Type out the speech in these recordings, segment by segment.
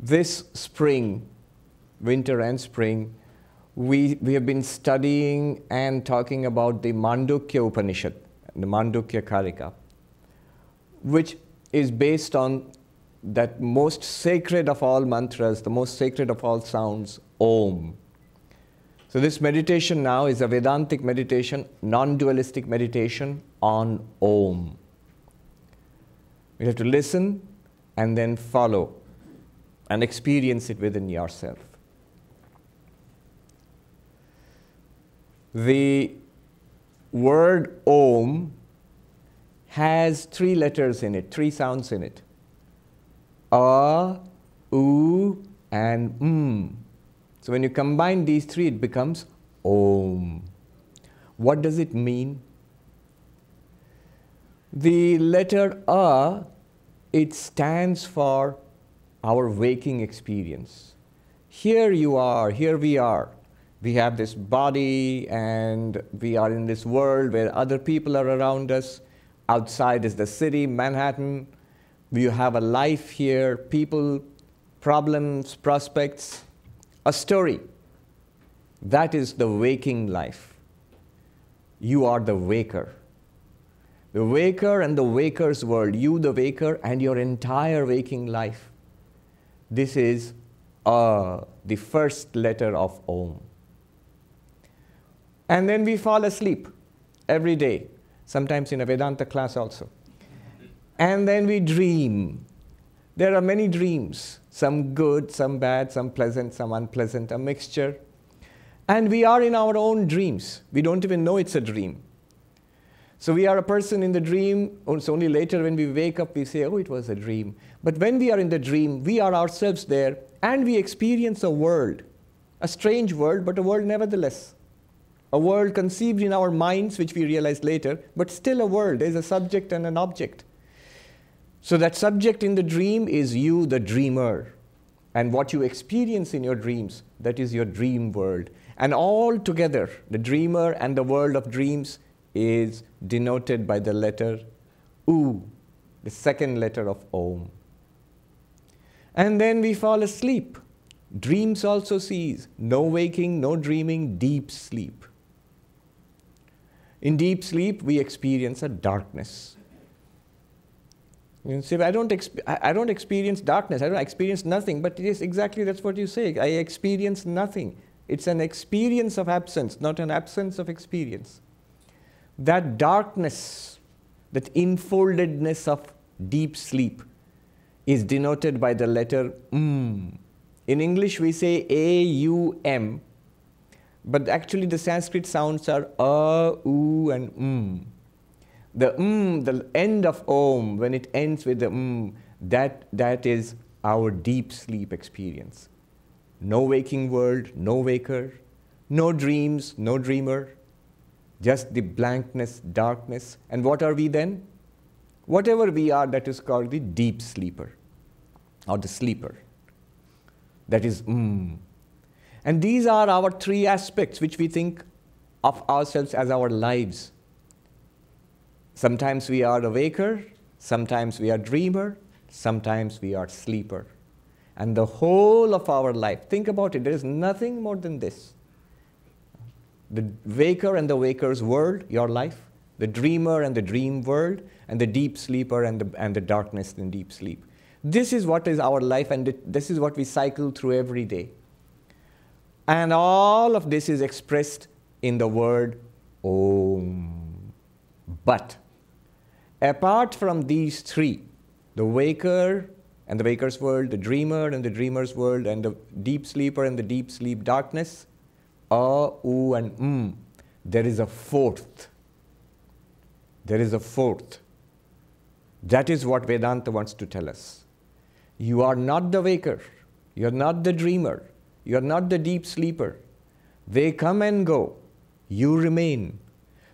This spring, winter and spring, we have been studying and talking about the Mandukya Upanishad, the Mandukya Karika, which is based on that most sacred of all mantras, the most sacred of all sounds, Om. So this meditation now is a Vedantic meditation, non-dualistic meditation on Om. You have to listen and then follow and experience it within yourself. The word Om has 3 letters in it, 3 sounds in it. A, U, and So when you combine these 3, it becomes Om. What does it mean? The letter A, it stands for our waking experience. Here you are, here we are. We have this body and we are in this world where other people are around us. Outside is the city, Manhattan. We have a life here, people, problems, prospects, a story. That is the waking life. You are the waker. The waker and the waker's world. You, the waker, and your entire waking life. This is the first letter of Om. And then we fall asleep every day, sometimes in a Vedanta class also. And then we dream. There are many dreams, some good, some bad, some pleasant, some unpleasant, a mixture. And we are in our own dreams. We don't even know it's a dream. So we are a person in the dream. It's only later when we wake up, we say, oh, it was a dream. But when we are in the dream, we are ourselves there, and we experience a world, a strange world, but a world nevertheless. A world conceived in our minds, which we realize later, but still a world. There's a subject and an object. So that subject in the dream is you, the dreamer. And what you experience in your dreams, that is your dream world. And all together, the dreamer and the world of dreams is denoted by the letter U, the second letter of Om. And then we fall asleep. Dreams also cease. No waking, no dreaming, deep sleep. In deep sleep, we experience a darkness. You say, I don't experience darkness. I don't experience nothing. But it is exactly that's what you say. I experience nothing. It's an experience of absence, not an absence of experience. That darkness, that enfoldedness of deep sleep is denoted by the letter M. In English, we say A-U-M. But actually, the Sanskrit sounds are A, U, and M. The end of Om, when it ends with the that is our deep sleep experience. No waking world, no waker, no dreams, no dreamer, just the blankness, darkness. And what are we then? Whatever we are, that is called the deep sleeper, or the sleeper. That is And these are our 3 aspects which we think of ourselves as our lives. Sometimes we are a waker, sometimes we are dreamer, sometimes we are sleeper. And the whole of our life, think about it, there is nothing more than this. The waker and the waker's world, your life, the dreamer and the dream world, and the deep sleeper and the darkness in deep sleep. This is what is our life, and this is what we cycle through every day. And all of this is expressed in the word Om. But apart from these 3, the waker and the waker's world, the dreamer and the dreamer's world, and the deep sleeper and the deep sleep darkness, A, U, and M, there is a 4th. There is a 4th. That is what Vedanta wants to tell us. You are not the waker. You are not the dreamer. You are not the deep sleeper. They come and go. You remain.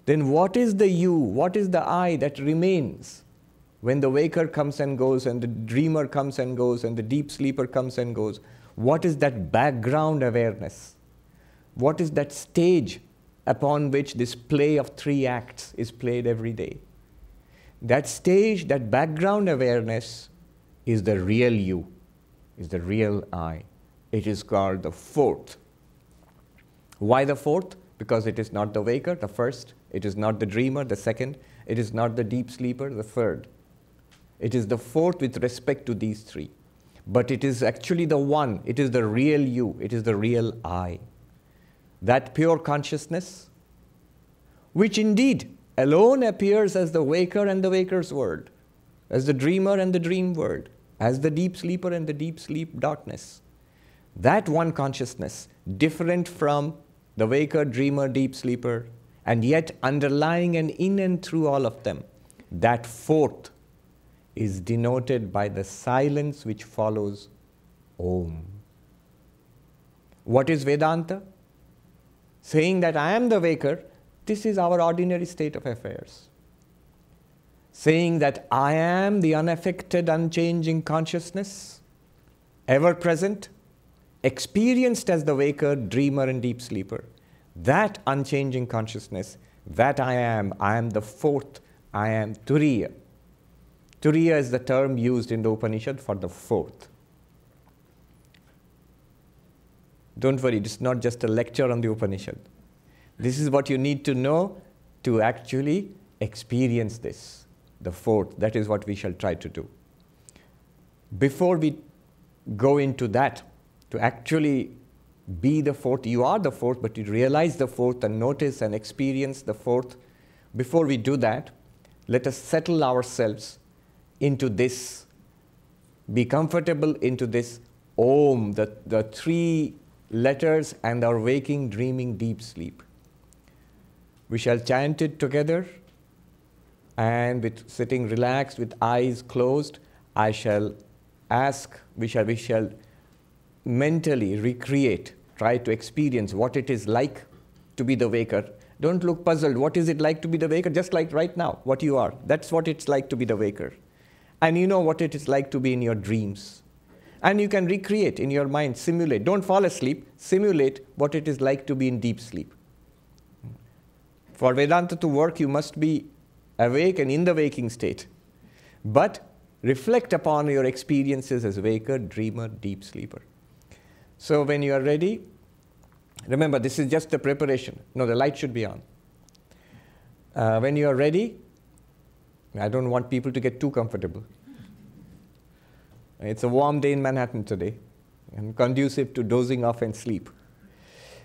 Then what is the you? What is the I that remains when the waker comes and goes and the dreamer comes and goes and the deep sleeper comes and goes? What is that background awareness? What is that stage upon which this play of 3 acts is played every day? That stage, that background awareness is the real you. is the real I. It is called the fourth. Why the fourth? Because it is not the waker, the first. It is not the dreamer, the second. It is not the deep sleeper, the third. It is the fourth with respect to these three. But it is actually the one. It is the real you. It is the real I. That pure consciousness, which indeed alone appears as the waker and the waker's world, as the dreamer and the dream world, as the deep sleeper and the deep sleep darkness. That one consciousness, different from the waker, dreamer, deep sleeper, and yet underlying and in and through all of them, that fourth is denoted by the silence which follows Om. What is Vedanta? Saying that I am the waker, this is our ordinary state of affairs. Saying that I am the unaffected, unchanging consciousness, ever present, experienced as the waker, dreamer, and deep sleeper. That unchanging consciousness, that I am the fourth, I am Turiya. Turiya is the term used in the Upanishad for the fourth. Don't worry, it's not just a lecture on the Upanishad. This is what you need to know to actually experience this, the fourth. That is what we shall try to do. Before we go into that, to actually be the fourth, you are the fourth, but you realize the fourth and notice and experience the fourth. Before we do that, let us settle ourselves into this, be comfortable into this Om, the three letters and our waking, dreaming, deep sleep. We shall chant it together, and with sitting relaxed with eyes closed, I shall ask, we shall mentally recreate, try to experience what it is like to be the waker. Don't look puzzled. What is it like to be the waker? Just like right now, what you are. That's what it's like to be the waker. And you know what it is like to be in your dreams. And you can recreate in your mind, simulate. Don't fall asleep. Simulate what it is like to be in deep sleep. For Vedanta to work, you must be awake and in the waking state. But reflect upon your experiences as waker, dreamer, deep sleeper. So when you are ready, remember this is just the preparation. No, the light should be on. When you are ready, I don't want people to get too comfortable. It's a warm day in Manhattan today and conducive to dozing off and sleep.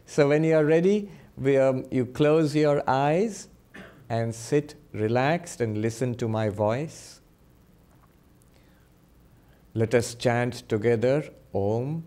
So when you are ready, you close your eyes and sit relaxed and listen to my voice. Let us chant together Om.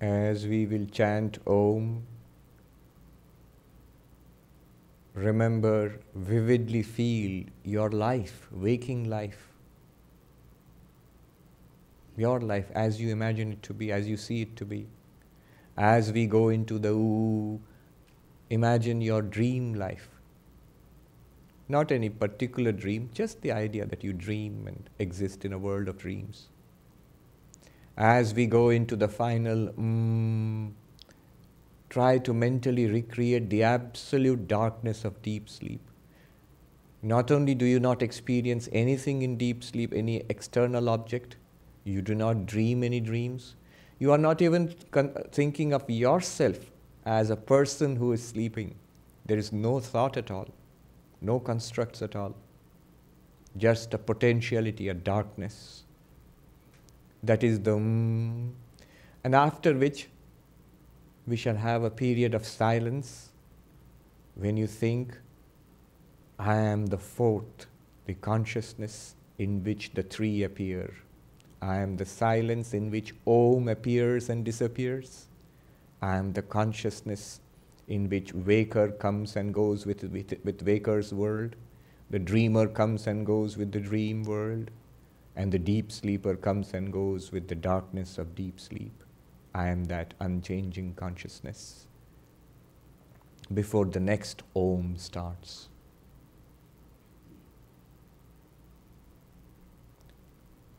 As we will chant Om, remember, vividly feel your life, waking life. Your life as you imagine it to be, as you see it to be. As we go into the ooh, imagine your dream life. Not any particular dream, just the idea that you dream and exist in a world of dreams. As we go into the final, try to mentally recreate the absolute darkness of deep sleep. Not only do you not experience anything in deep sleep, any external object, you do not dream any dreams, you are not even thinking of yourself as a person who is sleeping. There is no thought at all, no constructs at all, just a potentiality, a darkness. That is the and after which we shall have a period of silence when you think I am the fourth, the consciousness in which the three appear. I am the silence in which Om appears and disappears. I am the consciousness in which Waker comes and goes with Waker's world. The dreamer comes and goes with the dream world. And the deep sleeper comes and goes with the darkness of deep sleep. I am that unchanging consciousness. Before the next Om starts.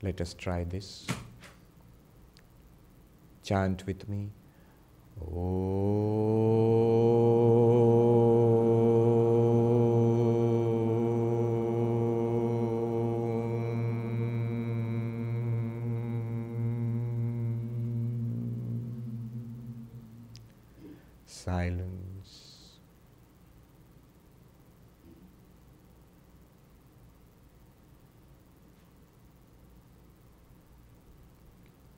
Let us try this. Chant with me. Silence.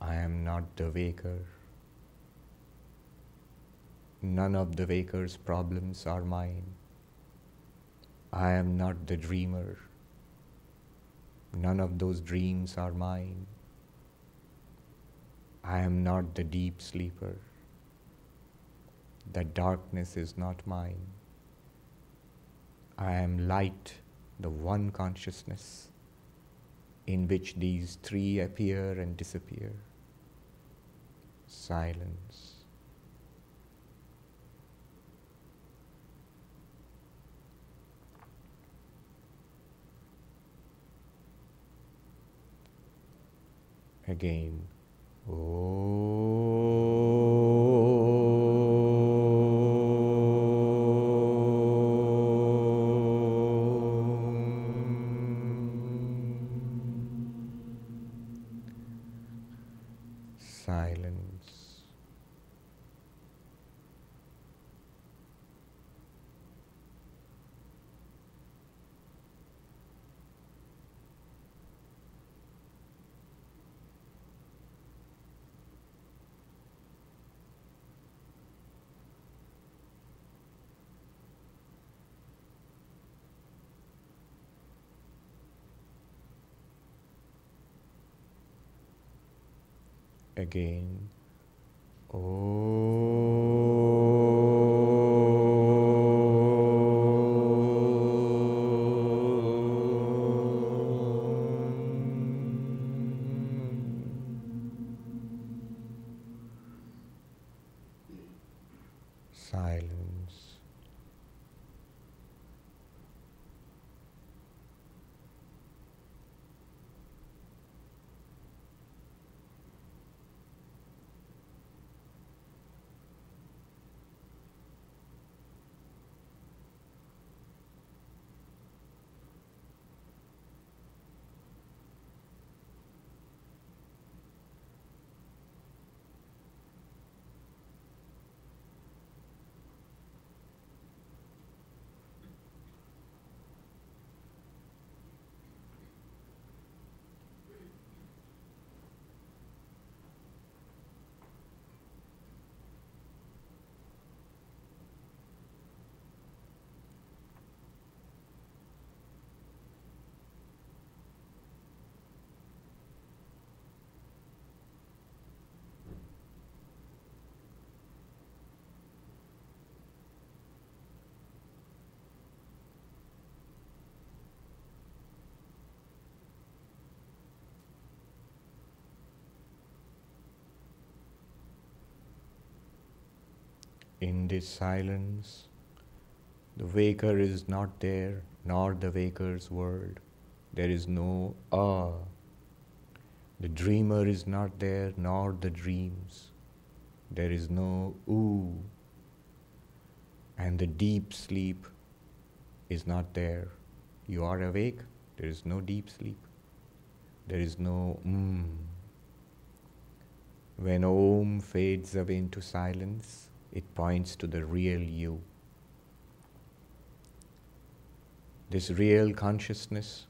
I am not the waker. None of the waker's problems are mine. I am not the dreamer. None of those dreams are mine. I am not the deep sleeper. That darkness is not mine. I am light, the one consciousness in which these three appear and disappear. Silence. Again. Silence. Again. Silence. In this silence, the waker is not there, nor the waker's world. There is no The dreamer is not there, nor the dreams. There is no ooh. And the deep sleep is not there. You are awake, there is no deep sleep. There is no When Om fades away into silence, it points to the real you. This real consciousness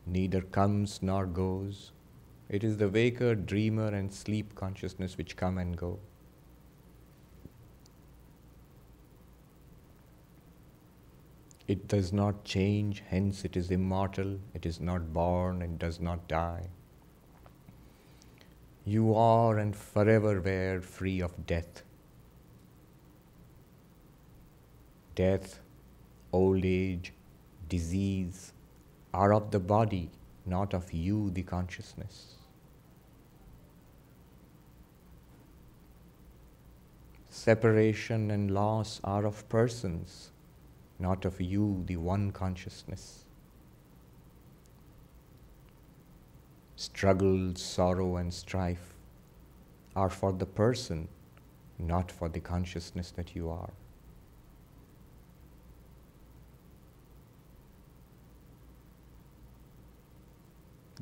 neither comes nor goes. It is the waker, dreamer, and sleep consciousness which come and go. It does not change, hence it is immortal. It is not born and does not die. You are and forever were free of death. Death, old age, disease are of the body, not of you, the consciousness. Separation and loss are of persons, not of you, the one consciousness. Struggle, sorrow, and strife are for the person, not for the consciousness that you are.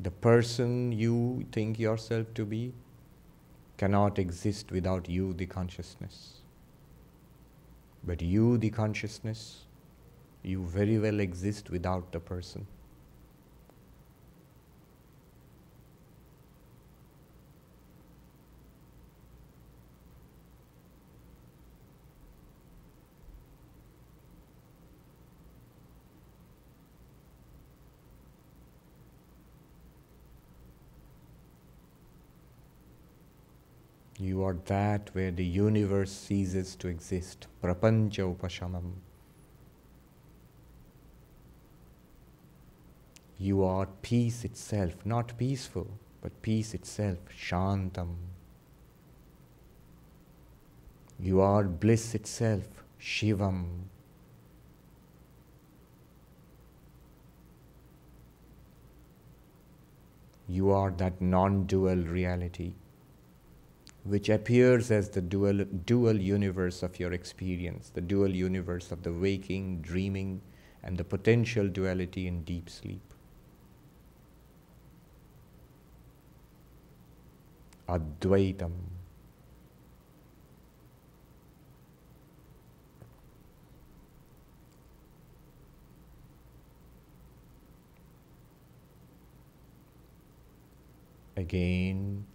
The person you think yourself to be cannot exist without you, the consciousness. But you, the consciousness, you very well exist without the person. You are that where the universe ceases to exist. Prapancha upashamam. You are peace itself, not peaceful, but peace itself, shantam. You are bliss itself, shivam. You are that non-dual reality, which appears as the dual universe of your experience, the dual universe of the waking, dreaming, and the potential duality in deep sleep. Advaitam. Again,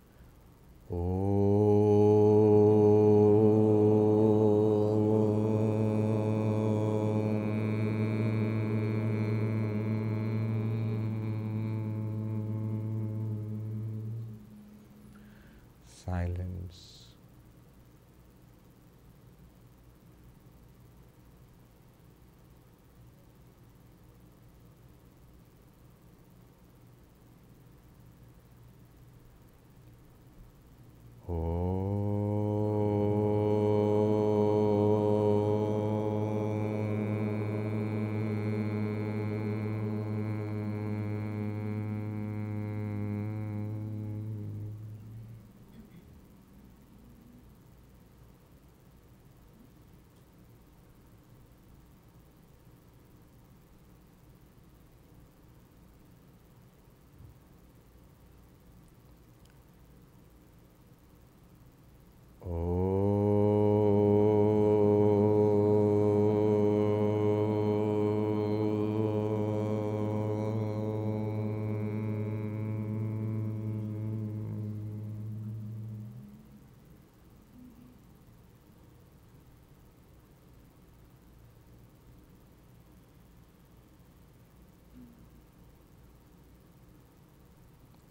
silence.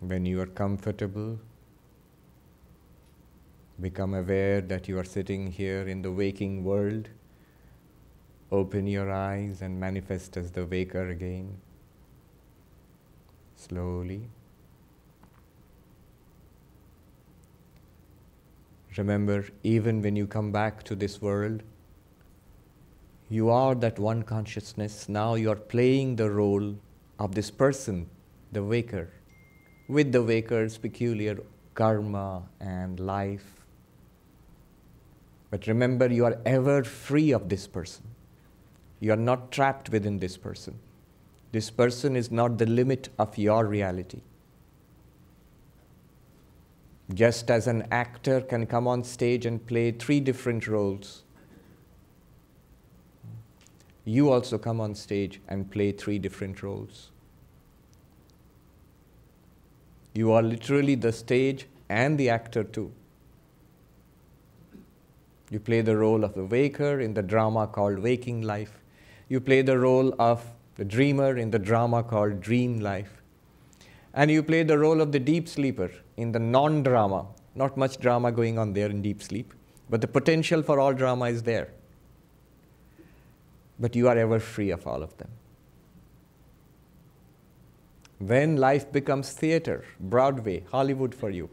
When you are comfortable, become aware that you are sitting here in the waking world. Open your eyes and manifest as the waker again. Slowly. Remember, even when you come back to this world, you are that one consciousness. Now you are playing the role of this person, the waker, with the waker's peculiar karma and life. But remember, you are ever free of this person. You are not trapped within this person. This person is not the limit of your reality. Just as an actor can come on stage and play 3 different roles, you also come on stage and play 3 different roles. You are literally the stage and the actor too. You play the role of the waker in the drama called Waking Life, You play the role of the dreamer in the drama called dream life. And you play the role of the deep sleeper in the non-drama. Not much drama going on there in deep sleep, but the potential for all drama is there. But you are ever free of all of them. When life becomes theater, Broadway, Hollywood for you,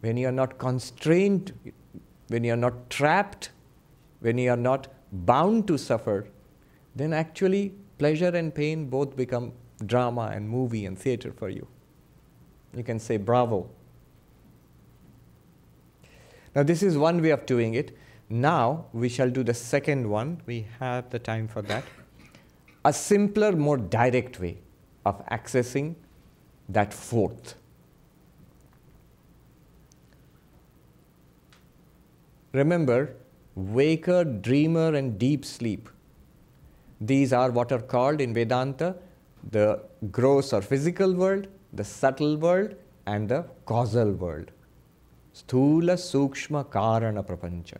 when you are not constrained, when you are not trapped, when you are not bound to suffer, then actually pleasure and pain both become drama and movie and theater for you. You can say bravo. Now this is one way of doing it. Now we shall do the second one. We have the time for that. A simpler, more direct way of accessing that fourth. Remember, waker, dreamer, and deep sleep. These are what are called in Vedanta the gross or physical world, the subtle world, and the causal world. Sthula, Sukshma, Karana, Prapancha.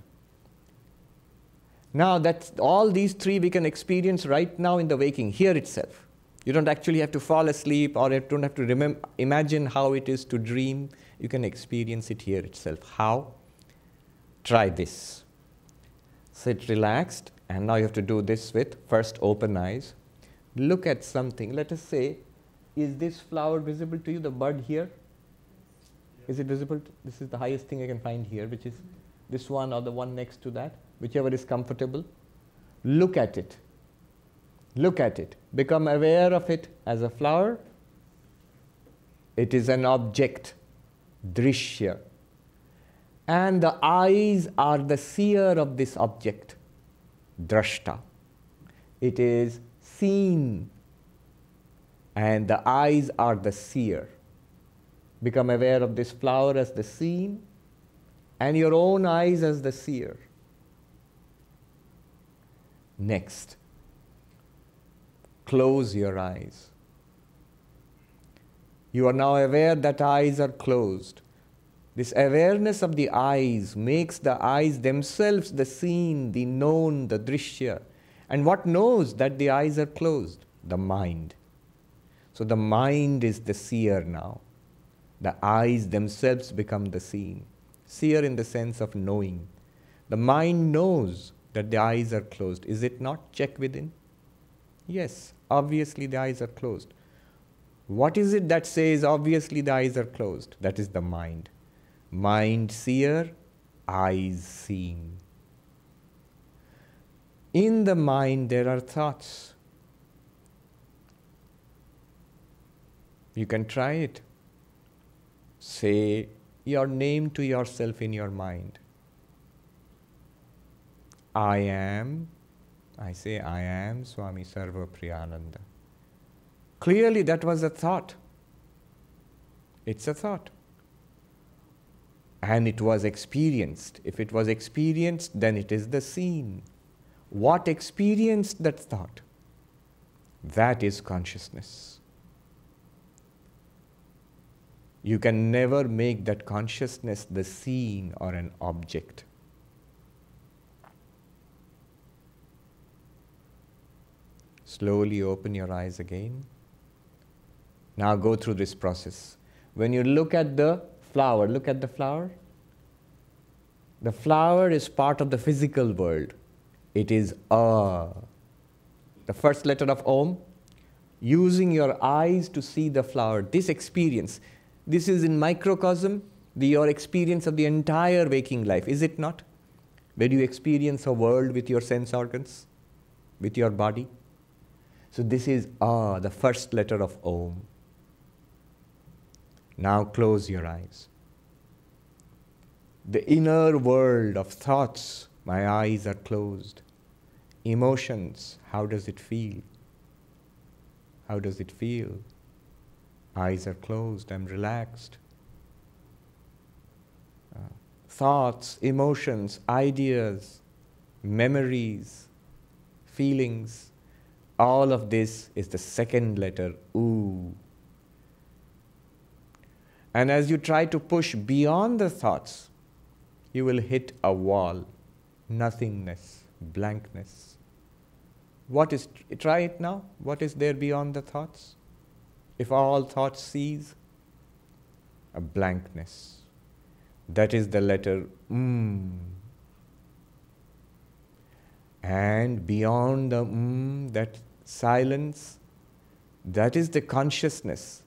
Now, that's all these three we can experience right now in the waking, here itself. You don't actually have to fall asleep or you don't have to imagine how it is to dream. You can experience it here itself. How? Try this. Sit relaxed, and now you have to do this with first open eyes. Look at something. Let us say, is this flower visible to you, the bud here? Is it visible? This is the highest thing I can find here, which is this one or the one next to that, whichever is comfortable. Look at it. Look at it. Become aware of it as a flower. It is an object, Drsya. And the eyes are the seer of this object, Drashta. It is seen, and the eyes are the seer. Become aware of this flower as the seen, and your own eyes as the seer. Next, close your eyes. You are now aware that eyes are closed. This awareness of the eyes makes the eyes themselves the seen, the known, the Drsya. And what knows that the eyes are closed? The mind. So the mind is the seer now. The eyes themselves become the seen. Seer in the sense of knowing. The mind knows that the eyes are closed. Is it not? Check within. Yes, obviously the eyes are closed. What is it that says obviously the eyes are closed? That is the mind. Mind seer, eyes seen. In the mind there are thoughts. You can try it. Say your name to yourself in your mind. I am, I say I am Swami Sarvapriyananda. Clearly that was a thought. It's a thought. And it was experienced. If it was experienced, then it is the seen. What experienced that thought? That is consciousness. You can never make that consciousness the seen or an object. Slowly open your eyes again. Now go through this process. When you look at the flower, look at the flower. The flower is part of the physical world. It is A. The first letter of Om. Using your eyes to see the flower. This experience, this is in microcosm, your experience of the entire waking life, is it not? Where you experience a world with your sense organs, with your body. So this is A, the first letter of Om. Now close your eyes. The inner world of thoughts, my eyes are closed. Emotions, how does it feel? How does it feel? Eyes are closed, I'm relaxed. Thoughts, emotions, ideas, memories, feelings, all of this is the second letter, U. And as you try to push beyond the thoughts, you will hit a wall, nothingness, blankness. Try it now. What is there beyond the thoughts? If all thoughts cease, a blankness. That is the letter And beyond the that silence, that is the consciousness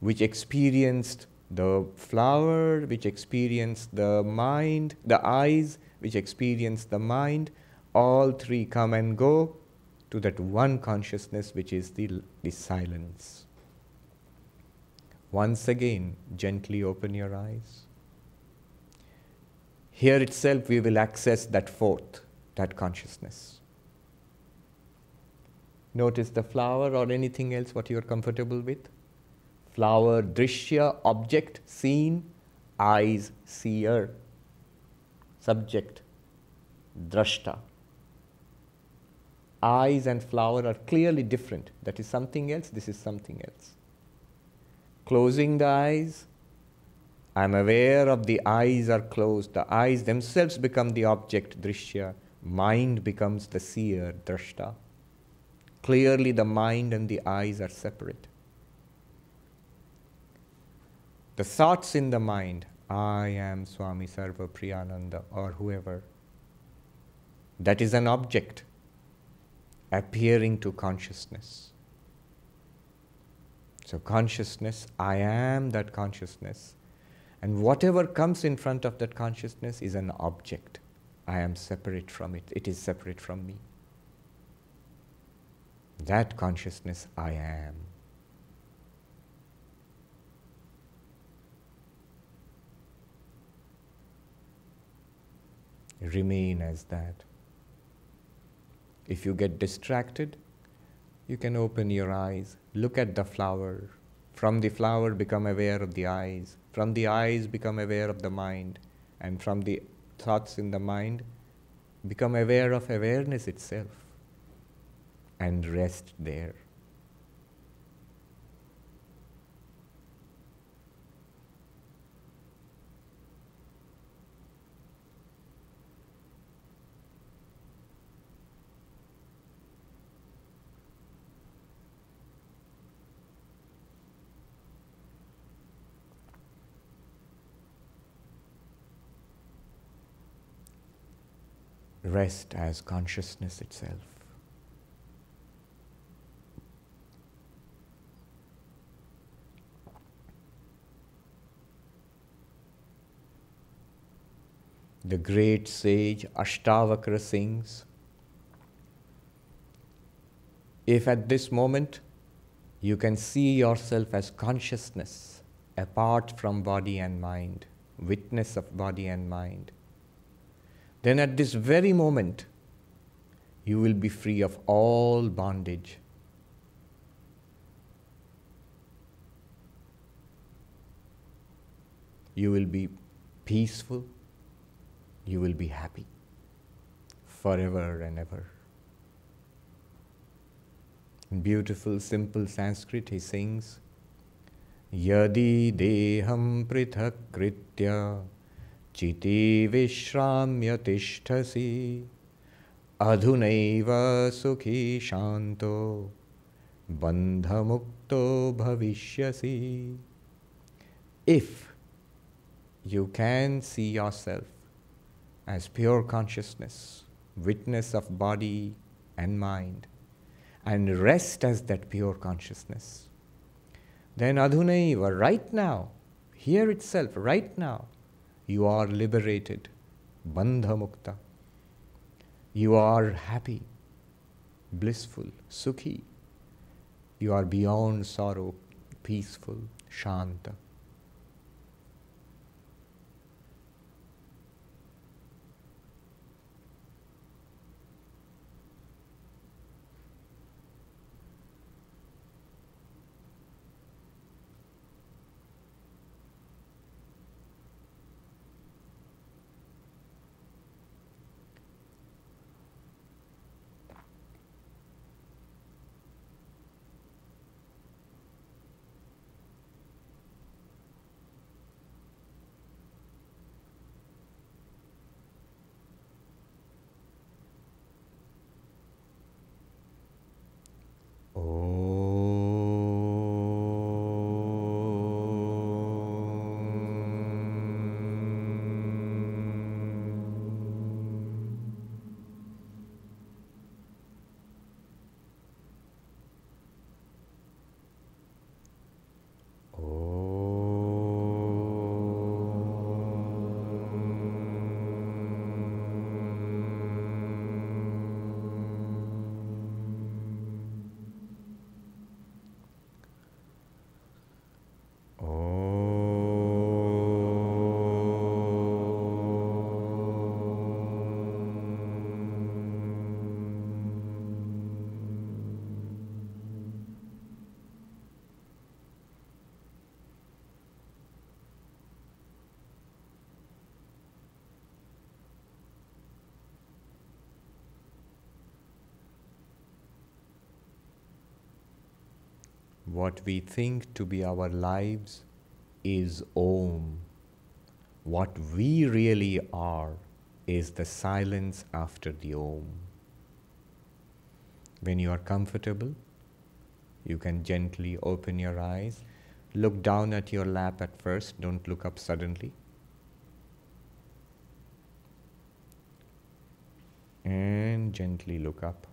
which experienced the flower, which experienced the mind, the eyes, which experienced the mind. All three come and go to that one consciousness which is the silence. Once again, gently open your eyes. Here itself we will access that fourth, that consciousness. Notice the flower or anything else what you are comfortable with. Flower, Drsya, object, seen, eyes, seer, subject, drashta. Eyes and flower are clearly different. That is something else, this is something else. Closing the eyes, I am aware of the eyes are closed. The eyes themselves become the object, Drsya. Mind becomes the seer, drashta. Clearly the mind and the eyes are separate. The thoughts in the mind, I am Swami Sarvapriyananda or whoever, that is an object appearing to consciousness. So consciousness, I am that consciousness. And whatever comes in front of that consciousness is an object. I am separate from it. It is separate from me. That consciousness I am. Remain as that. If you get distracted, you can open your eyes, look at the flower. From the flower, become aware of the eyes. From the eyes, become aware of the mind. And from the thoughts in the mind, become aware of awareness itself. And rest there. Rest as consciousness itself. The great sage Ashtavakra sings, if at this moment you can see yourself as consciousness apart from body and mind, witness of body and mind, then at this very moment, you will be free of all bondage. You will be peaceful. You will be happy forever and ever. In beautiful, simple Sanskrit, he sings, Yadi deham prithak kritya Chiti vishramya tishtasi adhunaiva sukhi shanto bandha mukto bhavishyasi. If you can see yourself as pure consciousness, witness of body and mind, and rest as that pure consciousness, then adhunaiva, right now, here itself, right now, you are liberated, bandha mukta. You are happy, blissful, sukhi. You are beyond sorrow, peaceful, shanta. What we think to be our lives is Om. What we really are is the silence after the Om. When you are comfortable, you can gently open your eyes. Look down at your lap at first, don't look up suddenly. And gently look up.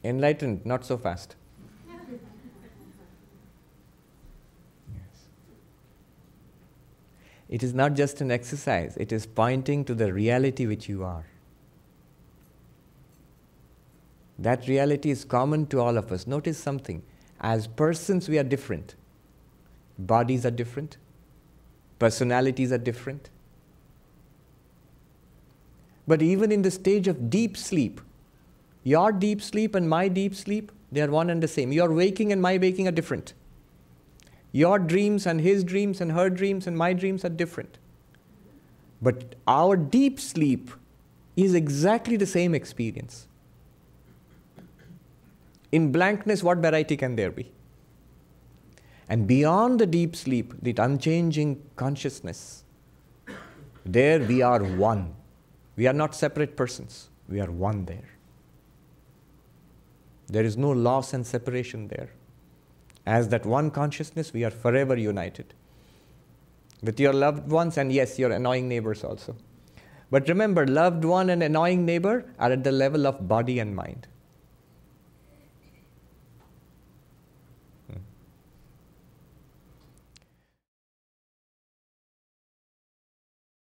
Enlightened, not so fast. Yes. It is not just an exercise, it is pointing to the reality which you are. That reality is common to all of us. Notice something. As persons, we are different. Bodies are different. Personalities are different. But even in the stage of deep sleep, your deep sleep and my deep sleep, they are one and the same. Your waking and my waking are different. Your dreams and his dreams and her dreams and my dreams are different. But our deep sleep is exactly the same experience. In blankness, what variety can there be? And beyond the deep sleep, the unchanging consciousness, there we are one. We are not separate persons. We are one there. There is no loss and separation there. As that one consciousness, we are forever united. With your loved ones and yes, your annoying neighbors also. But remember, loved one and annoying neighbor are at the level of body and mind.